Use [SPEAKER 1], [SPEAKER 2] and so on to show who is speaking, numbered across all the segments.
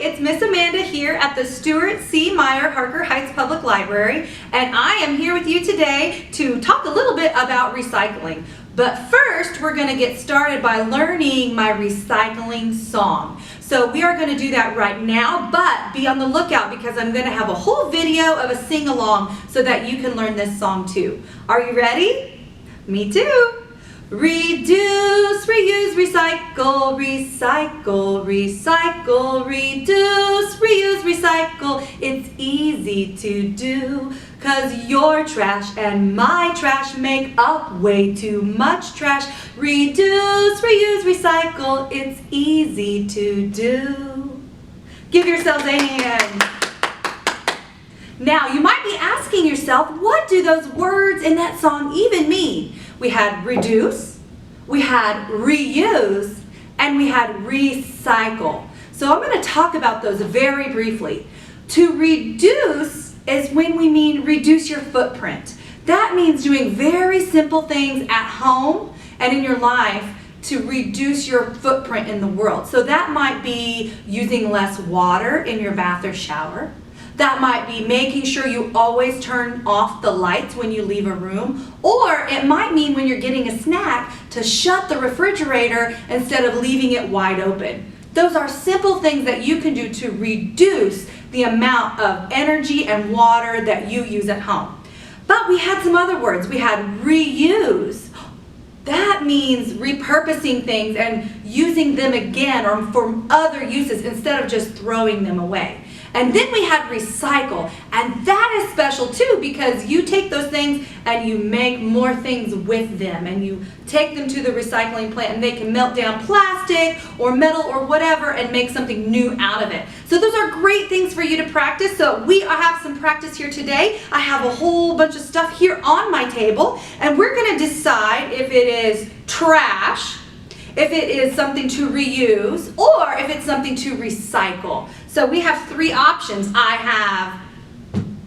[SPEAKER 1] it's Miss Amanda here at the Stuart C. Meyer Harker Heights Public Library, and I am here with you today to talk a little bit about recycling. But first, we're going to get started by learning my recycling song. So we are going to do that right now, but be on the lookout because I'm going to have a whole video of a sing-along so that you can learn this song too. Are you ready? Me too. Reduce, reuse, recycle, recycle, recycle, reduce, reuse, recycle. It's easy to do, 'cause your trash and my trash make up way too much trash. Reduce, reuse, recycle. It's easy to do. Give yourselves a hand. Now, you might be asking yourself, what do those words in that song even mean? We had reduce, we had reuse, and we had recycle. So I'm going to talk about those very briefly. To reduce is when we mean reduce your footprint. That means doing very simple things at home and in your life to reduce your footprint in the world. So that might be using less water in your bath or shower. That might be making sure you always turn off the lights when you leave a room. Or it might mean when you're getting a snack to shut the refrigerator instead of leaving it wide open. Those are simple things that you can do to reduce the amount of energy and water that you use at home. But we had some other words. We had reuse. That means repurposing things and using them again or for other uses instead of just throwing them away. And then we had recycle, and that is special too because you take those things and you make more things with them, and you take them to the recycling plant and they can melt down plastic or metal or whatever and make something new out of it. So those are great things for you to practice. So we have some practice here today. I have a whole bunch of stuff here on my table, and we're going to decide if it is trash, if it is something to reuse, or if it's something to recycle. So we have three options. I have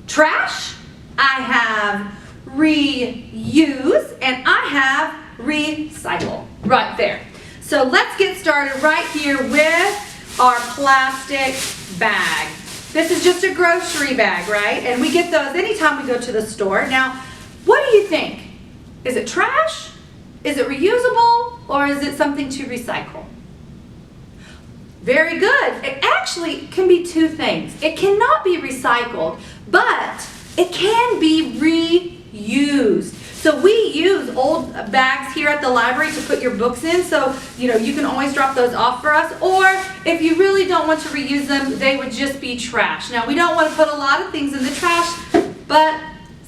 [SPEAKER 1] trash, I have reuse, and I have recycle right there. So let's get started right here with our plastic bag. This is just a grocery bag, right? And we get those anytime we go to the store. Now, what do you think? Is it trash? Is it reusable? Or is it something to recycle? Very good. It actually can be two things. It cannot be recycled, but it can be reused. So we use old bags here at the library to put your books in, so you can always drop those off for us. Or if you really don't want to reuse them, they would just be trash. Now, we don't want to put a lot of things in the trash, but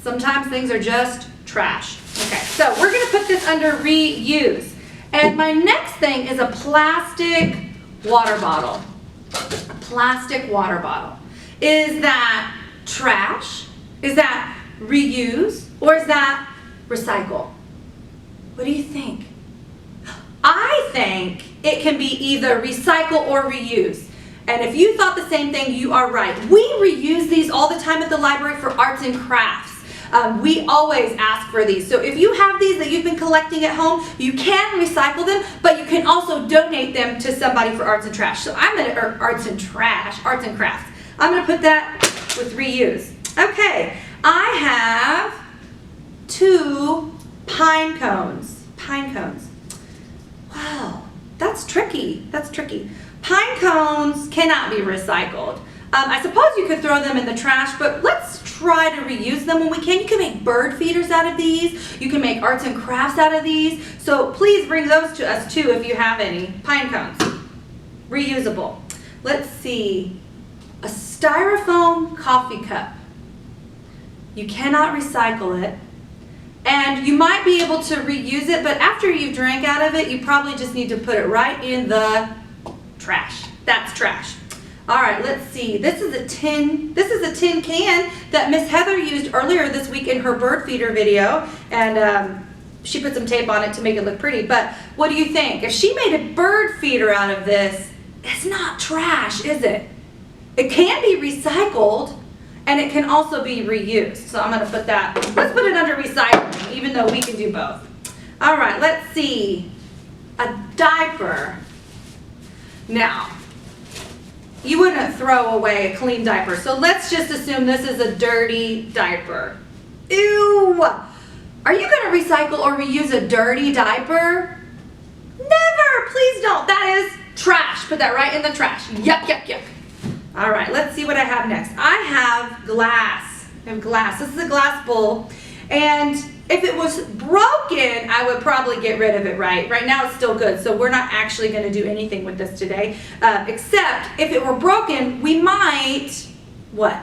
[SPEAKER 1] sometimes things are just trash. Okay, so we're going to put this under reuse. And my next thing is a plastic water bottle. A plastic water bottle. Is that trash? Is that reuse? Or is that recycle? What do you think? I think it can be either recycle or reuse. And if you thought the same thing, you are right. We reuse these all the time at the library for arts and crafts. We always ask for these. So if you have these that you've been collecting at home, you can recycle them, but you can also donate them to somebody for arts and trash. So arts and crafts. I'm going to put that with reuse. Okay, I have 2 pine cones. Pine cones. Wow, that's tricky. That's tricky. Pine cones cannot be recycled. I suppose you could throw them in the trash, but let's try to reuse them when we can. You can make bird feeders out of these. You can make arts and crafts out of these. So please bring those to us too if you have any. Pine cones. Reusable. Let's see. A styrofoam coffee cup. You cannot recycle it. And you might be able to reuse it, but after you've drank out of it, you probably just need to put it right in the trash. That's trash. All right, let's see. This is a tin can that Miss Heather used earlier this week in her bird feeder video, and she put some tape on it to make it look pretty. But what do you think? If she made a bird feeder out of this, it's not trash, is it? It can be recycled, and it can also be reused. So I'm going to put that, let's put it under recycling, even though we can do both. All right, let's see. A diaper. Now, you wouldn't throw away a clean diaper. So let's just assume this is a dirty diaper. Ew! Are you going to recycle or reuse a dirty diaper? Never! Please don't. That is trash. Put that right in the trash. Yuck, yuck, yuck. All right, let's see what I have next. I have glass. I have glass. This is a glass bowl. And if it was broken, I would probably get rid of it, right? Right now it's still good, so we're not actually going to do anything with this today. Except if it were broken, we might, what?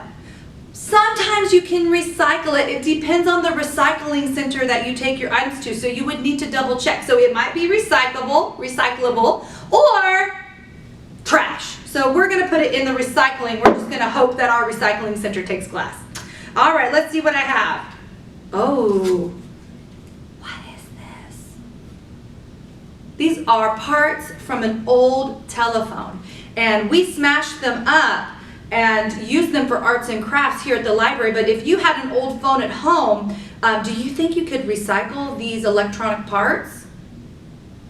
[SPEAKER 1] Sometimes you can recycle it. It depends on the recycling center that you take your items to, so you would need to double check. So it might be recyclable, or trash. So we're going to put it in the recycling. We're just going to hope that our recycling center takes glass. All right, let's see what I have. Oh, what is this? These are parts from an old telephone, and we smashed them up and used them for arts and crafts here at the library. But if you had an old phone at home, do you think you could recycle these electronic parts?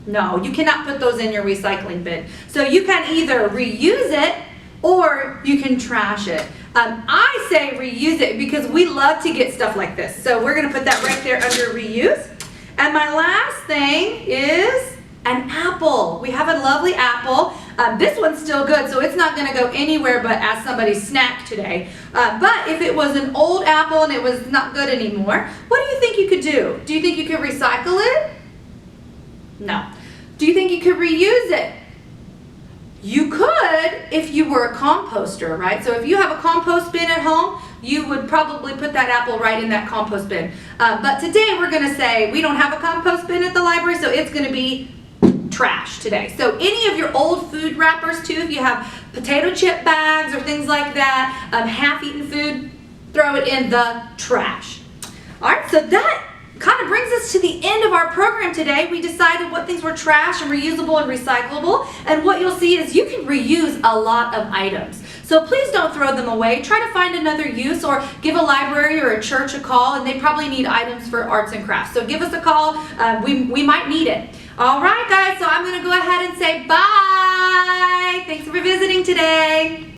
[SPEAKER 1] No, you cannot put those in your recycling bin. So you can either reuse it or you can trash it. I say reuse it because we love to get stuff like this. So we're going to put that right there under reuse. And my last thing is an apple. We have a lovely apple. This one's still good, so it's not going to go anywhere but as somebody's snack today. But if it was an old apple and it was not good anymore, what do you think you could do? Do you think you could recycle it? No. Do you think you could reuse it? You could if you were a composter, right? So if you have a compost bin at home, you would probably put that apple right in that compost bin. But today we're going to say we don't have a compost bin at the library, so it's going to be trash today. So any of your old food wrappers too, if you have potato chip bags or things like that, half-eaten food, throw it in the trash. All right, so that kind of brings us to the end of our program today. We decided what things were trash and reusable and recyclable, and what you'll see is you can reuse a lot of items. So please don't throw them away. Try to find another use, or give a library or a church a call, and they probably need items for arts and crafts. So give us a call. We might need it. All right, guys, so I'm going to go ahead and say bye. Thanks for visiting today.